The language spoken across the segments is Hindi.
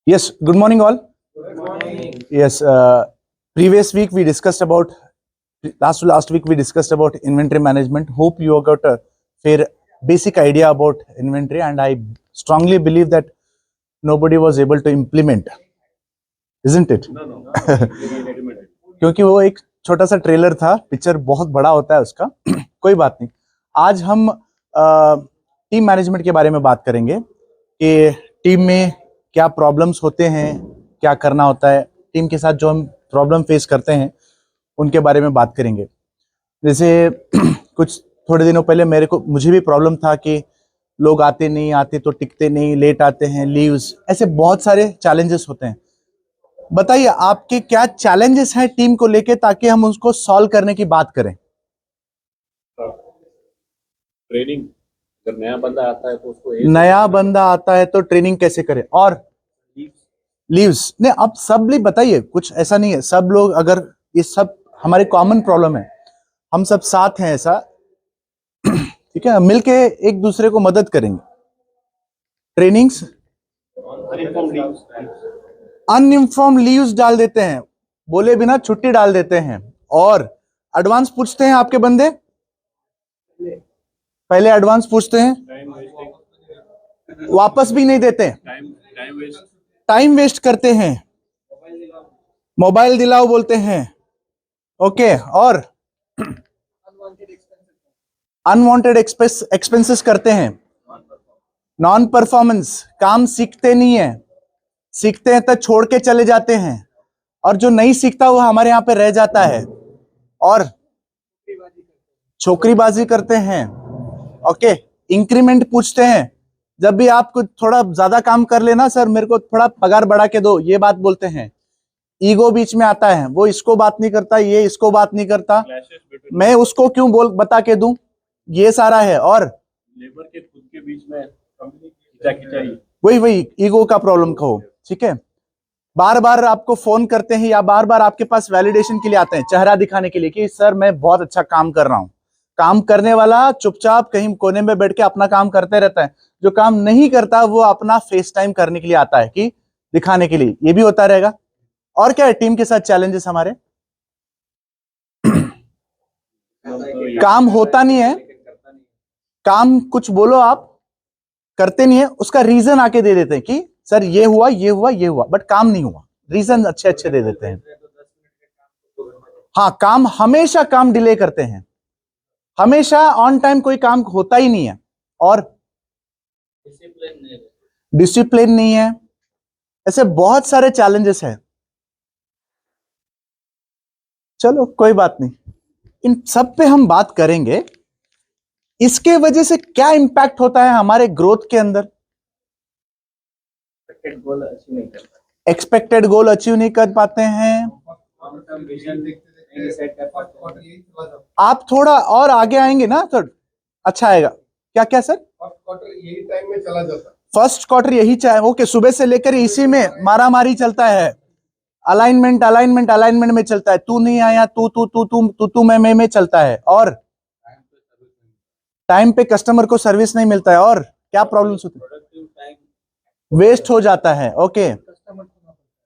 Yes, good morning all. Good morning. Yes, previous week we discussed about last week we discussed about inventory management. Hope you got a fair basic idea about inventory, and I strongly believe that nobody was able to implement, isn't it? No. क्योंकि वो एक छोटा सा ट्रेलर था, पिक्चर बहुत बड़ा होता है उसका। कोई बात नहीं, आज हम टीम मैनेजमेंट के बारे में बात करेंगे कि टीम में क्या प्रॉब्लम्स होते हैं, क्या करना होता है, टीम के साथ जो हम प्रॉब्लम फेस करते हैं उनके बारे में बात करेंगे। जैसे कुछ थोड़े दिनों पहले मुझे भी प्रॉब्लम था कि लोग आते तो टिकते नहीं, लेट आते हैं, लीव्स, ऐसे बहुत सारे चैलेंजेस होते हैं। बताइए आपके क्या चैलेंजेस हैं टीम को लेके, ताकि हम उसको सॉल्व करने की बात करें। ट्रेनिंग, अगर नया बंदा आता है तो उसको नया बंदा आता है तो ट्रेनिंग कैसे करें, और लीव्स नहीं, अब सब भी बताइए, कुछ ऐसा नहीं है, सब लोग, अगर ये सब हमारे कॉमन प्रॉब्लम है, हम सब साथ हैं ऐसा, ठीक है, मिलके एक दूसरे को मदद करेंगे। ट्रेनिंग्स, अनइंफॉर्म लीव्स डाल देते हैं, बोले बिना छुट्टी डाल देते हैं, और एडवांस पूछते हैं आपके बंदे, पहले एडवांस पूछते हैं, वापस भी नहीं देते, टाइम वेस्ट करते हैं, मोबाइल दिलाओ बोलते हैं, ओके, और अनवांटेड एक्सपेंसेस करते हैं, नॉन परफॉर्मेंस, काम सीखते नहीं है, सीखते हैं तो छोड़ के चले जाते हैं, और जो नहीं सीखता वो हमारे यहाँ पे रह जाता है, और छोकरीबाजी करते हैं, ओके, इंक्रीमेंट पूछते हैं, जब भी आप कुछ थोड़ा ज्यादा काम कर लेना, सर मेरे को थोड़ा पगार बढ़ा के दो, ये बात बोलते हैं। ईगो बीच में आता है, वो इसको बात नहीं करता, ये इसको बात नहीं करता, मैं उसको क्यों बता के दूं, ये सारा है, और लेबर के खुद के बीच में खिंचाई, वही ईगो का प्रॉब्लम कहो, ठीक है। बार बार आपको फोन करते हैं या बार बार आपके पास वैलिडेशन के लिए आते हैं, चेहरा दिखाने के लिए कि सर मैं बहुत अच्छा काम कर रहा हूं। काम करने वाला चुपचाप कहीं कोने में बैठ के अपना काम करते रहता है, जो काम नहीं करता वो अपना फेस टाइम करने के लिए आता है, कि दिखाने के लिए, ये भी होता रहेगा। और क्या है टीम के साथ चैलेंजेस हमारे, काम होता नहीं है, काम कुछ बोलो आप करते नहीं है, उसका रीजन आके दे देते हैं कि सर ये हुआ ये हुआ ये हुआ, बट काम नहीं हुआ, रीजन अच्छे अच्छे दे देते हैं। हाँ, हमेशा काम डिले करते हैं, हमेशा ऑन टाइम कोई काम होता ही नहीं है, और डिसिप्लिन नहीं है, ऐसे बहुत सारे चैलेंजेस हैं। चलो कोई बात नहीं, इन सब पे हम बात करेंगे। इसके वजह से क्या इंपैक्ट होता है हमारे ग्रोथ के अंदर, एक्सपेक्टेड गोल अचीव नहीं कर पाते हैं। आप थोड़ा और आगे आएंगे ना तो अच्छा आएगा। क्या क्या सर, यही टाइम में चला जाता, फर्स्ट क्वार्टर यही चाहे, ओके, सुबह से लेकर इसी में मारा मारी चलता है, अलाइनमेंट में चलता है, तू नहीं आया, तू मैं चलता है, और टाइम पे कस्टमर को सर्विस नहीं मिलता है, और क्या प्रॉब्लम्स होती है, वेस्ट हो जाता है, ओके,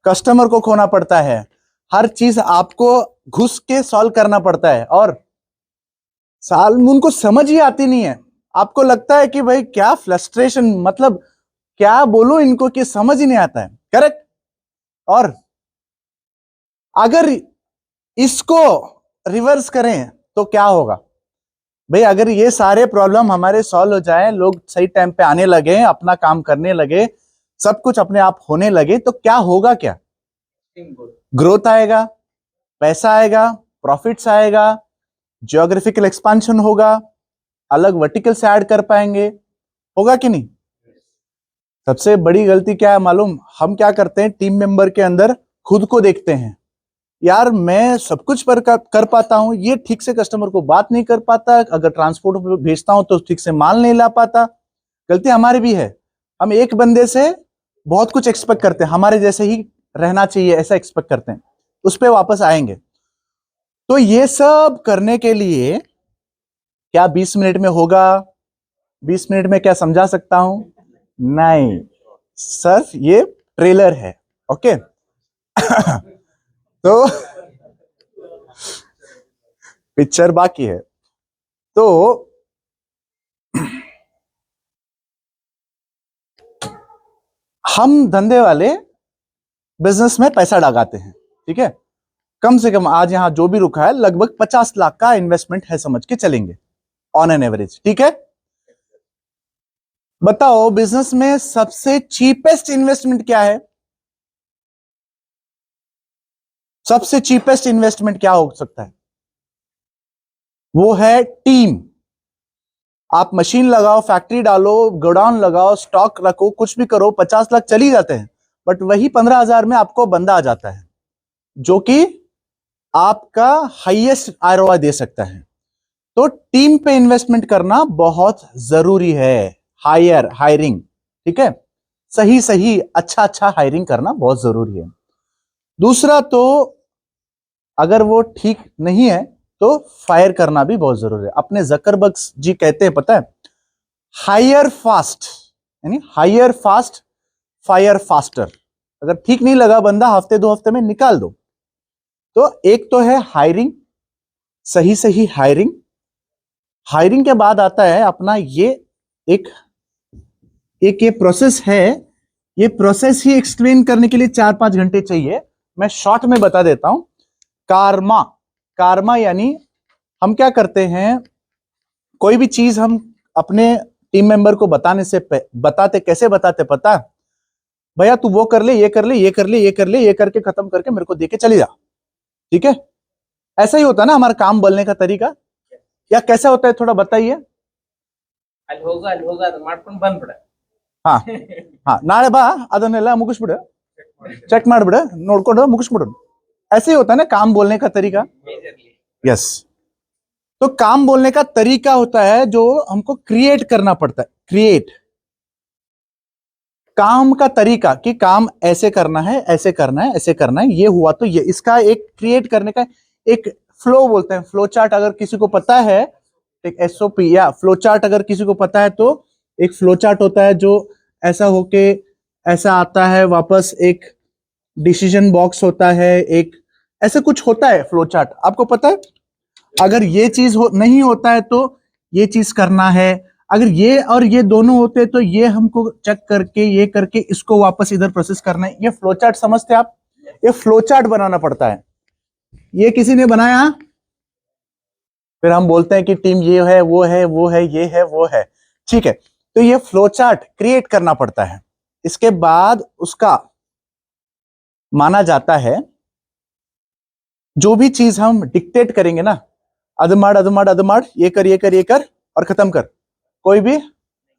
कस्टमर को खोना पड़ता है, हर चीज आपको घुस के सॉल्व करना पड़ता है, और साल उनको समझ ही आती नहीं है, आपको लगता है कि भाई क्या फ्रस्ट्रेशन, मतलब क्या बोलूं इनको कि समझ ही नहीं आता है, करेक्ट। और अगर इसको रिवर्स करें तो क्या होगा भाई, अगर ये सारे प्रॉब्लम हमारे सॉल्व हो जाए, लोग सही टाइम पे आने लगे, अपना काम करने लगे, सब कुछ अपने आप होने लगे, तो क्या होगा, क्या ग्रोथ आएगा, पैसा आएगा, प्रॉफिट्स आएगा, जियोग्राफिकल एक्सपांशन होगा, अलग वर्टिकल से ऐड कर पाएंगे, होगा कि नहीं। सबसे बड़ी गलती क्या है मालूम, हम क्या करते हैं टीम मेंबर के अंदर खुद को देखते हैं, यार मैं सब कुछ पर कर पाता हूं, ये ठीक से कस्टमर को बात नहीं कर पाता, अगर ट्रांसपोर्ट भेजता हूं तो ठीक से माल नहीं ला पाता। गलती हमारी भी है, हम एक बंदे से बहुत कुछ एक्सपेक्ट करते हैं, हमारे जैसे ही रहना चाहिए ऐसा एक्सपेक्ट करते हैं, उस पर वापस आएंगे। तो ये सब करने के लिए क्या 20 मिनट में होगा, 20 मिनट में क्या समझा सकता हूं, नहीं सर, ये ट्रेलर है, ओके। तो पिक्चर बाकी है। तो हम धंधे वाले बिजनेस में पैसा लगाते हैं, ठीक है। कम से कम आज यहां जो भी रुका है लगभग 50 लाख का इन्वेस्टमेंट है, समझ के चलेंगे ऑन एन एवरेज, ठीक है। बताओ बिजनेस में सबसे चीपेस्ट इन्वेस्टमेंट क्या है? सबसे चीपेस्ट इन्वेस्टमेंट क्या हो सकता है? वो है टीम। आप मशीन लगाओ, फैक्ट्री डालो, गोडाउन लगाओ, स्टॉक रखो, कुछ भी करो, 50 लाख चली जाते हैं, बट वही 15,000 में आपको बंदा आ जाता है जो कि आपका हाईएस्ट आरओआई दे सकता है। तो टीम पे इन्वेस्टमेंट करना बहुत जरूरी है। हायरिंग, ठीक है, सही सही अच्छा हायरिंग करना बहुत जरूरी है। दूसरा, तो अगर वो ठीक नहीं है तो फायर करना भी बहुत जरूरी है। अपने जकरबर्ग जी कहते हैं, पता है, हायर फास्ट, यानी हायर फास्ट फायर फास्टर। अगर ठीक नहीं लगा बंदा, हफ्ते 2 हफ्ते में निकाल दो। तो एक तो है हायरिंग, सही हायरिंग। हायरिंग के बाद आता है अपना ये एक ये प्रोसेस है। ये प्रोसेस ही एक्सप्लेन करने के लिए 4-5 घंटे चाहिए, मैं शॉर्ट में बता देता हूं। कार्मा यानी हम क्या करते हैं, कोई भी चीज हम अपने टीम मेंबर को कैसे बताते, पता है भैया, तू वो कर ले, ये कर ले, ये कर ले, ये कर ले, ये करके खत्म करके मेरे को देके चली जा, ठीक है। ऐसा ही होता है ना हमारा काम बोलने का तरीका, या कैसा होता है थोड़ा बताइए। हाँ हाँ, नाಳೆ बा ಅದನ್ನೆಲ್ಲ ಮುಗಿಸ್ಬಿಡು, ಚೆಕ್ ಮಾಡ್ಬಿಡು, ನೋಡ್ಕೊಂಡು ಮುಗಿಸ್ಬಿಡು। ऐसे ही होता है ना काम बोलने का तरीका। यस, तो काम बोलने का तरीका होता है जो हमको क्रिएट करना पड़ता है। क्रिएट काम का तरीका कि काम ऐसे करना है, ऐसे करना है, ऐसे करना है, ये हुआ तो ये, इसका एक क्रिएट करने का एक फ्लो बोलते हैं। फ्लो चार्ट अगर किसी को पता है, एक एसओपी या फ्लो चार्ट अगर किसी को पता है, तो एक फ्लो चार्ट होता है जो ऐसा होके ऐसा आता है वापस, एक डिसीजन बॉक्स होता है, एक ऐसा कुछ होता है फ्लो चार्ट, आपको पता है। अगर ये चीज नहीं होता है तो ये चीज करना है, अगर ये और ये दोनों होते तो ये हमको चेक करके ये करके इसको वापस इधर प्रोसेस करना है। ये फ्लो चार्ट समझते हैं आप? ये फ्लो चार्ट बनाना पड़ता है। ये किसी ने बनाया, फिर हम बोलते हैं कि टीम ये है, वो है, वो है, ये है, वो है, ठीक है। तो ये फ्लो चार्ट क्रिएट करना पड़ता है। इसके बाद उसका माना जाता है जो भी चीज हम डिक्टेट करेंगे ना, अदमाड़ अदमाड़ अदमाड़, ये कर ये कर ये कर और खत्म कर, कोई भी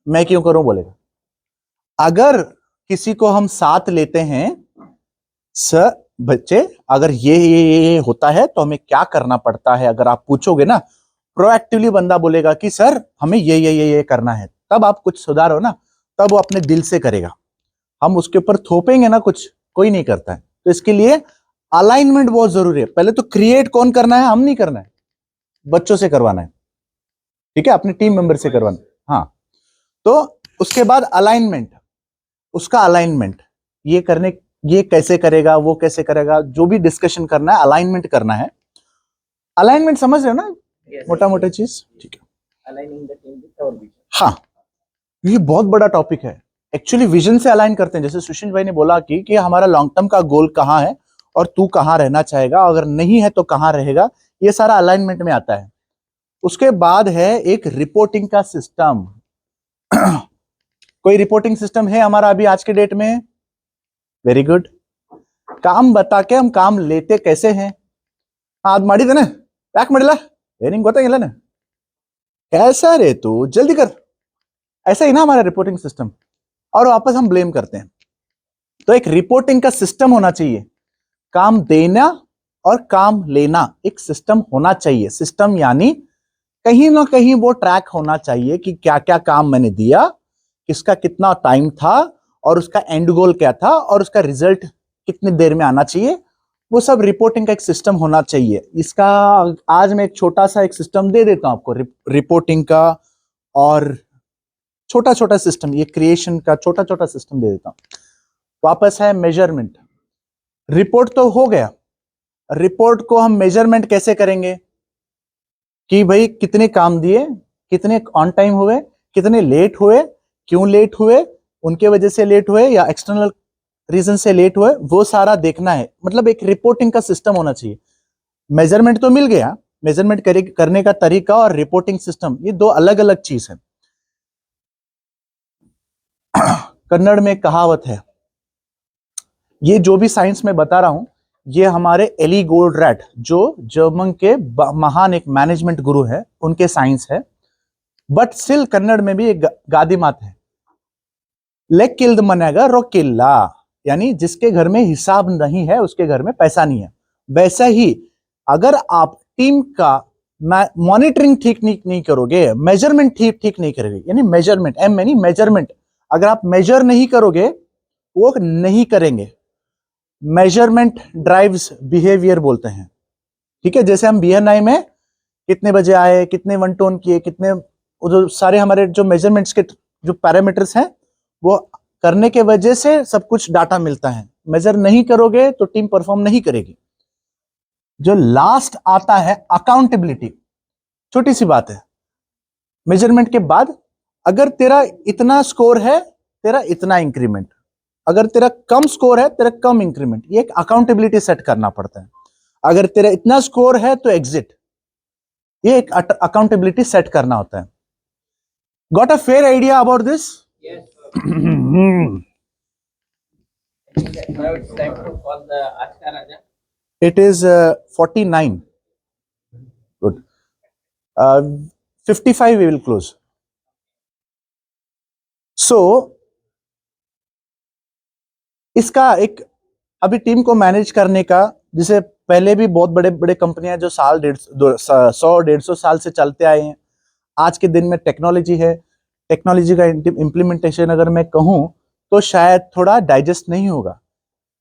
मैं क्यों करूं बोलेगा। अगर किसी को हम साथ लेते हैं, सर बच्चे अगर ये होता है तो हमें क्या करना पड़ता है, अगर आप पूछोगे ना, प्रोएक्टिवली बंदा बोलेगा कि सर हमें ये करना है, तब आप कुछ सुधारो ना, तब वो अपने दिल से करेगा। हम उसके ऊपर थोपेंगे ना कुछ, कोई नहीं करता है। तो इसके लिए अलाइनमेंट बहुत जरूरी है। पहले तो क्रिएट कौन करना है, हम नहीं करना है, बच्चों से करवाना है, ठीक है, अपने टीम मेंबर से करवाना है। हाँ, तो उसके बाद अलाइनमेंट, उसका अलाइनमेंट, ये कैसे करेगा, वो कैसे करेगा, जो भी डिस्कशन करना है अलाइनमेंट करना है। अलाइनमेंट समझ रहे हो ना, मोटा मोटा चीज, ठीक है। हाँ, ये बहुत बड़ा टॉपिक है। एक्चुअली विजन से अलाइन करते हैं, जैसे सुशील भाई ने बोला कि हमारा लॉन्ग टर्म का गोल कहाँ है और तू कहाँ रहना चाहेगा, अगर नहीं है तो कहाँ रहेगा, ये सारा अलाइनमेंट में आता है। उसके बाद है एक रिपोर्टिंग का सिस्टम। कोई रिपोर्टिंग सिस्टम है हमारा अभी आज के डेट में? Very good. काम बता के हम काम लेते कैसे हैं? आज माड़ी देना याक मड़िला ಏನಿಂಗ್ ಗೊತ್ತಾಗಿಲ್ಲ ना, कैसा रे तू जल्दी कर, ऐसा ही ना हमारा रिपोर्टिंग सिस्टम। और वापस हम ब्लेम करते हैं। तो एक रिपोर्टिंग का सिस्टम होना चाहिए, काम देना और काम लेना एक सिस्टम होना चाहिए। सिस्टम यानी कहीं ना कहीं वो ट्रैक होना चाहिए कि क्या क्या काम मैंने दिया, किसका कितना टाइम था और उसका एंड गोल क्या था और उसका रिजल्ट कितनी देर में आना चाहिए, वो सब रिपोर्टिंग का एक सिस्टम होना चाहिए। इसका आज मैं एक छोटा सा एक सिस्टम दे देता हूं आपको रिपोर्टिंग का, और छोटा छोटा सिस्टम, ये क्रिएशन का छोटा छोटा सिस्टम दे देता हूं। वापस है मेजरमेंट। रिपोर्ट तो हो गया, रिपोर्ट को हम मेजरमेंट कैसे करेंगे कि भाई कितने काम दिए, कितने ऑन टाइम हुए, कितने लेट हुए, क्यों लेट हुए, उनके वजह से लेट हुए या एक्सटर्नल रीजन से लेट हुए, वो सारा देखना है। मतलब एक रिपोर्टिंग का सिस्टम होना चाहिए। मेजरमेंट तो मिल गया, मेजरमेंट करने का तरीका और रिपोर्टिंग सिस्टम, ये दो अलग अलग चीज है। कन्नड़ में कहावत है, ये जो भी साइंस में बता रहा हूं ये हमारे एली गोल्डरैट जो जर्मन के महान एक मैनेजमेंट गुरु है उनके साइंस है, बट स्टिल कन्नड़ में भी एक गादी मात है, लेकिल्द मनेगा रोकिल्ला, यानी जिसके घर में हिसाब नहीं है उसके घर में पैसा नहीं है। वैसा ही अगर आप टीम का मॉनिटरिंग ठीक नहीं करोगे, मेजरमेंट ठीक नहीं करोगे, यानी मेजरमेंट एम यानी मेजरमेंट, अगर आप मेजर नहीं करोगे वो नहीं करेंगे। मेजरमेंट ड्राइव्स बिहेवियर बोलते हैं, ठीक है। जैसे हम BNI में कितने बजे आए, कितने वन टोन किए, कितने, जो सारे हमारे जो मेजरमेंट्स के जो पैरामीटर्स हैं वो करने के वजह से सब कुछ डाटा मिलता है। मेजर नहीं करोगे तो टीम परफॉर्म नहीं करेगी। जो लास्ट आता है अकाउंटेबिलिटी, छोटी सी बात है। मेजरमेंट के बाद अगर तेरा इतना स्कोर है तेरा इतना इंक्रीमेंट, अगर तेरा कम स्कोर है तेरा कम इंक्रीमेंट, ये एक अकाउंटेबिलिटी सेट करना पड़ता है। अगर तेरा इतना स्कोर है तो एग्जिट, ये एक अकाउंटेबिलिटी सेट करना होता है। Got a fair idea about this? Now it's time to call the Ashka Raja. It is 49. Good. 55 we will close. So इसका एक अभी टीम को मैनेज करने का, जिसे पहले भी बहुत बड़े बड़े कंपनियां जो 100-150 साल से चलते आए हैं, आज के दिन में टेक्नोलॉजी है, टेक्नोलॉजी का इम्प्लीमेंटेशन अगर मैं कहूं तो शायद थोड़ा डाइजेस्ट नहीं होगा।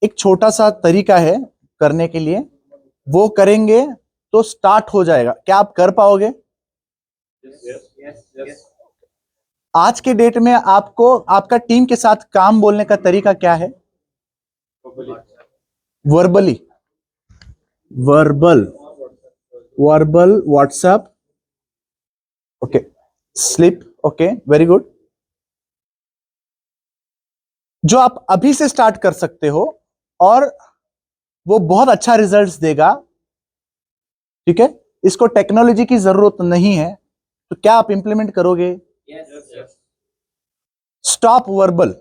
एक छोटा सा तरीका है करने के लिए, वो करेंगे तो स्टार्ट हो जाएगा। क्या आप कर पाओगे? yes. आज के डेट में आपको आपका टीम के साथ काम बोलने का तरीका क्या है? Verbal WhatsApp, okay, slip, okay, very good. जो आप अभी से स्टार्ट कर सकते हो और वो बहुत अच्छा रिजल्ट्स देगा, ठीक है। इसको टेक्नोलॉजी की जरूरत नहीं है, तो क्या आप इंप्लीमेंट करोगे? Yes. स्टॉप वर्बल,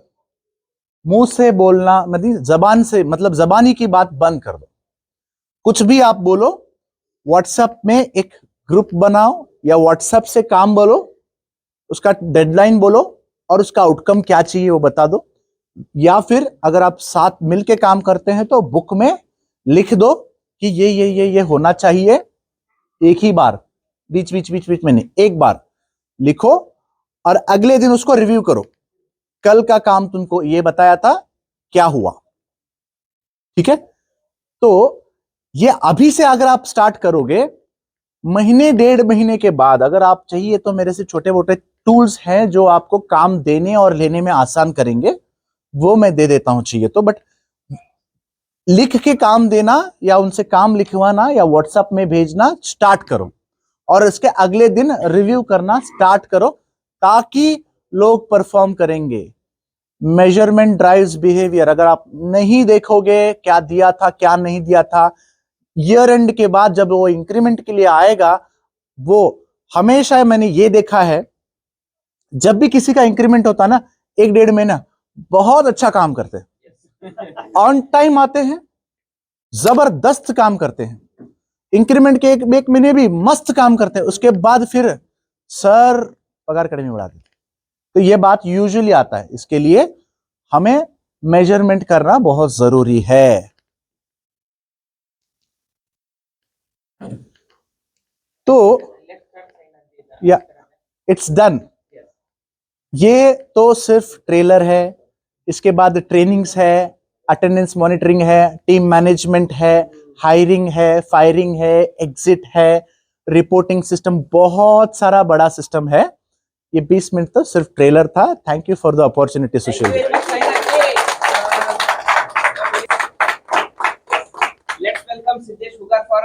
मुंह से बोलना, मतलब जबान से, मतलब जबानी की बात बंद कर दो। कुछ भी आप बोलो, व्हाट्सएप में एक ग्रुप बनाओ या व्हाट्सएप से काम बोलो, उसका डेडलाइन बोलो और उसका आउटकम क्या चाहिए वो बता दो। या फिर अगर आप साथ मिलके काम करते हैं तो बुक में लिख दो कि ये होना चाहिए। एक ही बार, बीच में नहीं, एक बार लिखो और अगले दिन उसको रिव्यू करो। कल का काम तुमको ये बताया था, क्या हुआ, ठीक है। तो ये अभी से अगर आप स्टार्ट करोगे, महीने 1.5 महीने के बाद अगर आप चाहिए तो मेरे से छोटे मोटे टूल्स हैं जो आपको काम देने और लेने में आसान करेंगे, वो मैं दे देता हूं चाहिए तो। बट लिख के काम देना या उनसे काम लिखवाना या व्हाट्सएप में भेजना स्टार्ट करो और इसके अगले दिन रिव्यू करना स्टार्ट करो, ताकि लोग परफॉर्म करेंगे। मेजरमेंट ड्राइव्स बिहेवियर, अगर आप नहीं देखोगे क्या दिया था क्या नहीं दिया था, ईयर एंड के बाद जब वो इंक्रीमेंट के लिए आएगा, वो हमेशा मैंने ये देखा है, जब भी किसी का इंक्रीमेंट होता ना 1-1.5 महीना बहुत अच्छा काम करते हैं, ऑन टाइम आते हैं, जबरदस्त काम करते हैं, इंक्रीमेंट के एक महीने भी मस्त काम करते हैं, उसके बाद फिर सर पगार कड़े में बढ़ा देते। तो ये बात यूजुअली आता है, इसके लिए हमें मेजरमेंट करना बहुत जरूरी है। तो या इट्स डन। ये तो सिर्फ ट्रेलर है, इसके बाद ट्रेनिंग्स है, अटेंडेंस मॉनिटरिंग है, टीम मैनेजमेंट है, हायरिंग है, फायरिंग है, एग्जिट है, रिपोर्टिंग सिस्टम, बहुत सारा बड़ा सिस्टम है। ये 20 मिनट तो सिर्फ ट्रेलर था। Thank you for the opportunity Sushil. welcome Siddesh Sugar for